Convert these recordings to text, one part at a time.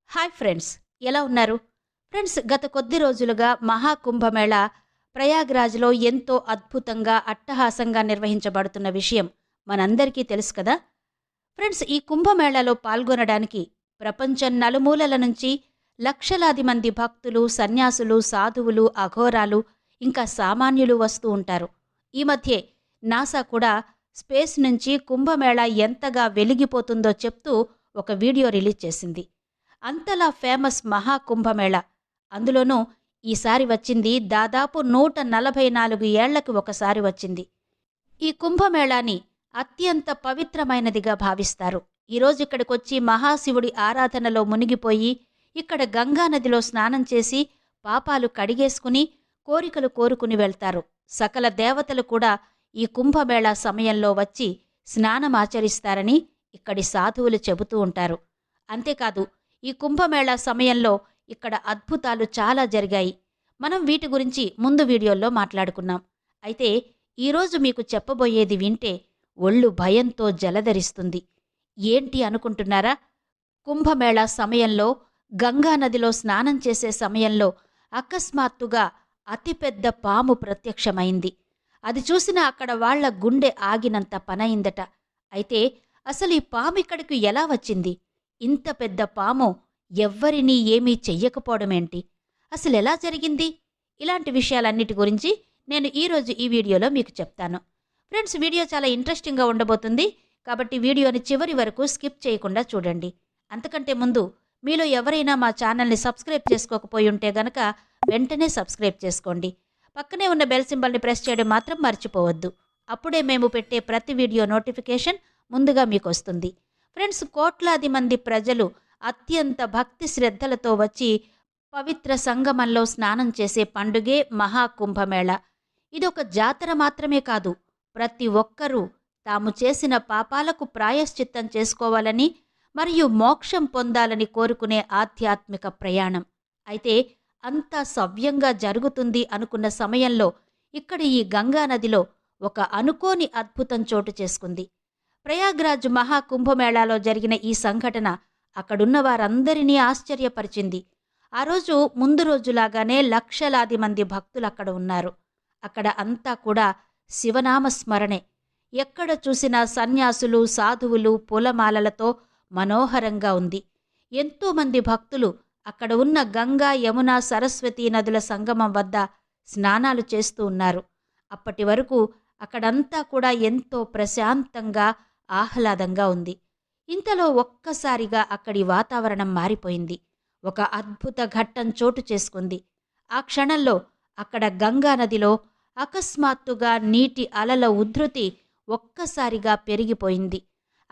Hi friends, ఎలా ఉన్నారు? Friends, గత కొద్ది రోజులుగా మహాకుంభమేళ ప్రయాగ్రాజ్లో ఎంతో అద్భుతంగా అట్టహాసంగా నిర్వహించబడుతున్న విషయం మనందరికీ తెలుసు కదా. ఫ్రెండ్స్, ఈ కుంభమేళాలో పాల్గొనడానికి ప్రపంచం నలుమూలల నుంచి లక్షలాది మంది భక్తులు, సన్యాసులు, సాధువులు, అఘోరాలు, ఇంకా సామాన్యులు వస్తూ ఉంటారు. ఈ మధ్యే నాసా కూడా స్పేస్ నుంచి కుంభమేళా ఎంతగా వెలిగిపోతుందో చెప్తూ ఒక వీడియో రిలీజ్ చేసింది. అంతలా ఫేమస్ మహాకుంభమేళ, అందులోనూ ఈసారి వచ్చింది దాదాపు 144 ఏళ్లకు ఒకసారి వచ్చింది. ఈ కుంభమేళాని అత్యంత పవిత్రమైనదిగా భావిస్తారు. ఈరోజు ఇక్కడికొచ్చి మహాశివుడి ఆరాధనలో మునిగిపోయి ఇక్కడ గంగానదిలో స్నానం చేసి పాపాలు కడిగేసుకుని కోరికలు కోరుకుని వెళ్తారు. సకల దేవతలు కూడా ఈ కుంభమేళా సమయంలో వచ్చి స్నానమాచరిస్తారని ఇక్కడి సాధువులు చెబుతూ ఉంటారు. అంతేకాదు, ఈ కుంభమేళా సమయంలో ఇక్కడ అద్భుతాలు చాలా జరిగాయి. మనం వీటి గురించి ముందు వీడియోల్లో మాట్లాడుకున్నాం. అయితే ఈరోజు మీకు చెప్పబోయేది వింటే ఒళ్ళు భయంతో జలధరిస్తుంది. ఏంటి అనుకుంటున్నారా? కుంభమేళా సమయంలో గంగానదిలో స్నానం చేసే సమయంలో అకస్మాత్తుగా అతిపెద్ద పాము ప్రత్యక్షమైంది. అది చూసిన అక్కడ వాళ్ల గుండె ఆగినంత పనయిందట. అయితే అసలు ఈ పాము ఇక్కడికి ఎలా వచ్చింది? ఇంత పెద్ద పాము ఎవ్వరినీ ఏమీ చెయ్యకపోవడమేంటి? అసలెలా జరిగింది? ఇలాంటి విషయాలన్నిటి గురించి నేను ఈరోజు ఈ వీడియోలో మీకు చెప్తాను. ఫ్రెండ్స్, వీడియో చాలా ఇంట్రెస్టింగ్గా ఉండబోతుంది. కాబట్టి వీడియోని చివరి వరకు స్కిప్ చేయకుండా చూడండి. అంతకంటే ముందు మీలో ఎవరైనా మా ఛానల్ని సబ్స్క్రైబ్ చేసుకోకపోయి ఉంటే గనక వెంటనే సబ్స్క్రైబ్ చేసుకోండి. పక్కనే ఉన్న బెల్ సింబల్ని ప్రెస్ చేయడం మాత్రం మర్చిపోవద్దు. అప్పుడే మేము పెట్టే ప్రతి వీడియో నోటిఫికేషన్ ముందుగా మీకు వస్తుంది. ఫ్రెండ్స్, కోట్లాది మంది ప్రజలు అత్యంత భక్తి శ్రద్ధలతో వచ్చి పవిత్ర సంగమంలో స్నానం చేసే పండుగే మహాకుంభమేళ. ఇదొక జాతర మాత్రమే కాదు, ప్రతి ఒక్కరూ తాము చేసిన పాపాలకు ప్రాయశ్చిత్తం చేసుకోవాలని మరియు మోక్షం పొందాలని కోరుకునే ఆధ్యాత్మిక ప్రయాణం. అయితే అంతా సవ్యంగా జరుగుతుంది అనుకున్న సమయంలో ఇక్కడ ఈ గంగానదిలో ఒక అనుకోని అద్భుతం చోటు చేసుకుంది. ప్రయాగ్రాజ్ మహాకుంభమేళాలో జరిగిన ఈ సంఘటన అక్కడున్న వారందరినీ ఆశ్చర్యపరిచింది. ఆ రోజు ముందు రోజులాగానే లక్షలాది మంది భక్తులు అక్కడ ఉన్నారు. అక్కడ అంతా కూడా శివనామస్మరణే. ఎక్కడ చూసినా సన్యాసులు, సాధువులు పూలమాలలతో మనోహరంగా ఉంది. ఎంతోమంది భక్తులు అక్కడ ఉన్న గంగా, యమున, సరస్వతీ నదుల సంగమం వద్ద స్నానాలు చేస్తూ ఉన్నారు. అప్పటి వరకు అక్కడంతా కూడా ఎంతో ప్రశాంతంగా, ఆహ్లాదంగా ఉంది. ఇంతలో ఒక్కసారిగా అక్కడి వాతావరణం మారిపోయింది. ఒక అద్భుత ఘట్టం చోటు చేసుకుంది. ఆ క్షణంలో అక్కడ గంగానదిలో అకస్మాత్తుగా నీటి అలల ఉధృతి ఒక్కసారిగా పెరిగిపోయింది.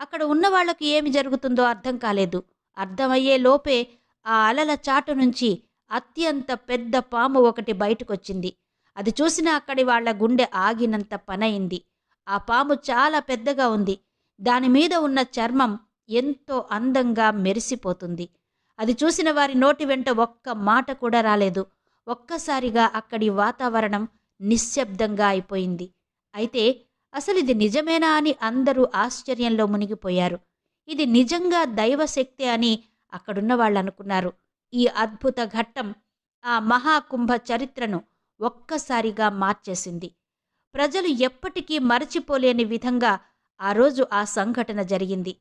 అక్కడ ఉన్నవాళ్లకు ఏమి జరుగుతుందో అర్థం కాలేదు. అర్థమయ్యే లోపే ఆ అలల చాటు నుంచి అత్యంత పెద్ద పాము ఒకటి బయటకొచ్చింది. అది చూసిన అక్కడి వాళ్ల గుండె ఆగినంత పనయింది. ఆ పాము చాలా పెద్దగా ఉంది. దానిమీద ఉన్న చర్మం ఎంతో అందంగా మెరిసిపోతుంది. అది చూసిన వారి నోటి వెంట ఒక్క మాట కూడా రాలేదు. ఒక్కసారిగా అక్కడి వాతావరణం నిశ్శబ్దంగా అయిపోయింది. అయితే అసలు ఇది నిజమేనా అని అందరూ ఆశ్చర్యంలో మునిగిపోయారు. ఇది నిజంగా దైవశక్తి అని అక్కడున్న వాళ్ళు అనుకున్నారు. ఈ అద్భుత ఘట్టం ఆ మహాకుంభ చరిత్రను ఒక్కసారిగా మార్చేసింది. ప్రజలు ఎప్పటికీ మరచిపోలేని విధంగా ఆ రోజు ఆ సంఘటన జరిగింది.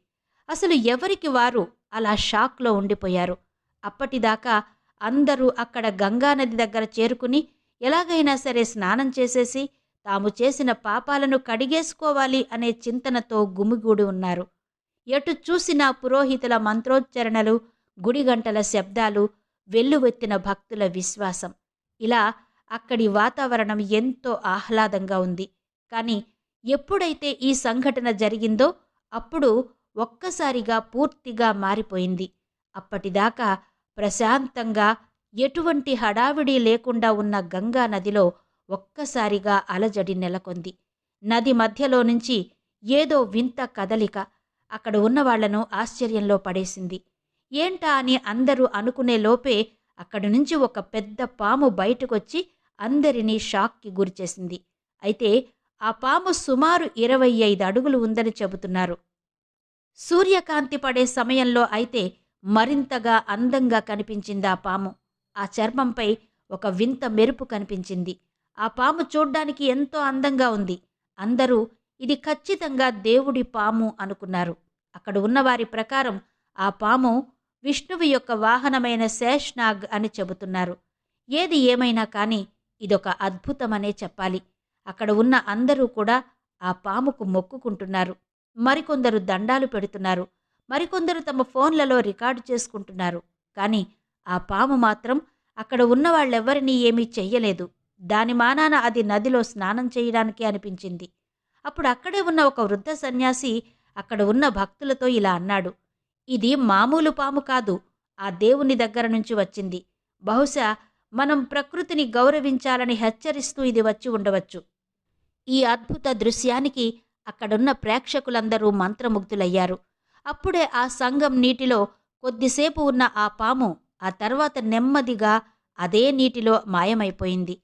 అసలు ఎవరికి వారు అలా షాక్లో ఉండిపోయారు. అప్పటిదాకా అందరూ అక్కడ గంగానది దగ్గర చేరుకుని ఎలాగైనా సరే స్నానం చేసేసి తాము చేసిన పాపాలను కడిగేసుకోవాలి అనే చింతనతో గుమిగూడి ఉన్నారు. ఎటు చూసినా పురోహితుల మంత్రోచ్చరణలు, గుడిగంటల శబ్దాలు, వెల్లువెత్తిన భక్తుల విశ్వాసం. ఇలా అక్కడి వాతావరణం ఎంతో ఆహ్లాదంగా ఉంది. కానీ ఎప్పుడైతే ఈ సంఘటన జరిగిందో అప్పుడు ఒక్కసారిగా పూర్తిగా మారిపోయింది. అప్పటిదాకా ప్రశాంతంగా ఎటువంటి హడావిడి లేకుండా ఉన్న గంగా నదిలో ఒక్కసారిగా అలజడి నెలకొంది. నది మధ్యలో నుంచి ఏదో వింత కదలిక అక్కడ ఉన్నవాళ్లను ఆశ్చర్యంలో పడేసింది. ఏంటా అని అందరూ అనుకునే లోపే అక్కడి నుంచి ఒక పెద్ద పాము బయటకొచ్చి అందరినీ షాక్కి గురిచేసింది. అయితే ఆ పాము సుమారు 25 అడుగులు ఉందని చెబుతున్నారు. సూర్యకాంతి పడే సమయంలో అయితే మరింతగా అందంగా కనిపించింది ఆ పాము. ఆ చర్మంపై ఒక వింత మెరుపు కనిపించింది. ఆ పాము చూడ్డానికి ఎంతో అందంగా ఉంది. అందరూ ఇది ఖచ్చితంగా దేవుడి పాము అనుకున్నారు. అక్కడ ఉన్నవారి ప్రకారం ఆ పాము విష్ణువు యొక్క వాహనమైన శేష్నాగ్ అని చెబుతున్నారు. ఏది ఏమైనా కానీ ఇదొక అద్భుతమనే చెప్పాలి. అక్కడ ఉన్న అందరూ కూడా ఆ పాముకు మొక్కుకుంటున్నారు. మరికొందరు దండాలు పెడుతున్నారు. మరికొందరు తమ ఫోన్లలో రికార్డు చేసుకుంటున్నారు. కానీ ఆ పాము మాత్రం అక్కడ ఉన్న వాళ్ళెవ్వరినీ ఏమీ చెయ్యలేదు. దాని మానాన అది నదిలో స్నానం చేయడానికే అనిపించింది. అప్పుడు అక్కడే ఉన్న ఒక వృద్ధ సన్యాసి అక్కడ ఉన్న భక్తులతో ఇలా అన్నాడు, ఇది మామూలు పాము కాదు, ఆ దేవుని దగ్గర నుంచి వచ్చింది. బహుశా మనం ప్రకృతిని గౌరవించాలని హెచ్చరిస్తూ ఇది వచ్చి ఉండవచ్చు. ఈ అద్భుత దృశ్యానికి అక్కడున్న ప్రేక్షకులందరూ మంత్రముగ్ధులయ్యారు. అప్పుడే ఆ సంఘం నీటిలో కొద్దిసేపు ఉన్న ఆ పాము ఆ తర్వాత నెమ్మదిగా అదే నీటిలో మాయమైపోయింది.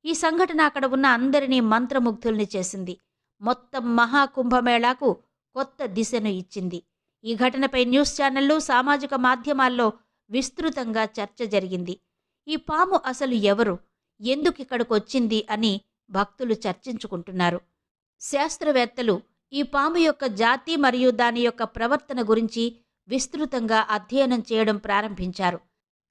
ఈ సంఘటన అక్కడ ఉన్న అందరినీ మంత్రముగ్ధుల్ని చేసింది. మొత్తం మహాకుంభమేళాకు కొత్త దిశను ఇచ్చింది. ఈ ఘటనపై న్యూస్ ఛానళ్లు, సామాజిక మాధ్యమాల్లో విస్తృతంగా చర్చ జరిగింది. ఈ పాము అసలు ఎవరు, ఎందుకిక్కడికొచ్చింది అని భక్తులు చర్చించుకుంటున్నారు. శాస్త్రవేత్తలు ఈ పాము యొక్క జాతి మరియు దాని యొక్క ప్రవర్తన గురించి విస్తృతంగా అధ్యయనం చేయడం ప్రారంభించారు.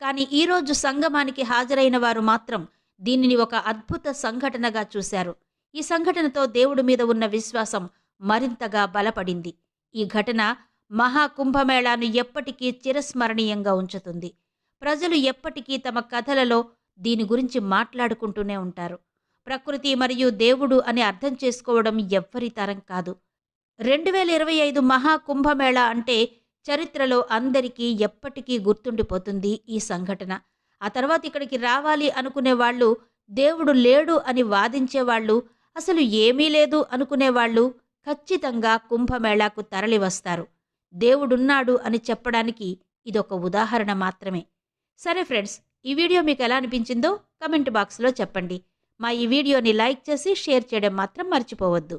కానీ ఈరోజు సంగమానికి హాజరైన వారు మాత్రం దీనిని ఒక అద్భుత సంఘటనగా చూశారు. ఈ సంఘటనతో దేవుడి మీద ఉన్న విశ్వాసం మరింతగా బలపడింది. ఈ ఘటన మహాకుంభమేళాను ఎప్పటికీ చిరస్మరణీయంగా ఉంచుతుంది. ప్రజలు ఎప్పటికీ తమ కథలలో దీని గురించి మాట్లాడుకుంటూనే ఉంటారు. ప్రకృతి మరియు దేవుడు అని అర్థం చేసుకోవడం ఎవ్వరి తరం కాదు. 2025 మహాకుంభమేళా అంటే చరిత్రలో అందరికీ ఎప్పటికీ గుర్తుండిపోతుంది ఈ సంఘటన. ఆ తర్వాత ఇక్కడికి రావాలి అనుకునేవాళ్ళు, దేవుడు లేడు అని వాదించేవాళ్ళు, అసలు ఏమీ లేదు అనుకునేవాళ్ళు ఖచ్చితంగా కుంభమేళాకు తరలివస్తారు. దేవుడున్నాడు అని చెప్పడానికి ఇదొక ఉదాహరణ మాత్రమే. సరే ఫ్రెండ్స్, ఈ వీడియో మీకు ఎలా అనిపించిందో కమెంట్ బాక్స్లో చెప్పండి. మా ఈ వీడియోని లైక్ చేసి షేర్ చేయడం మాత్రం మర్చిపోవద్దు.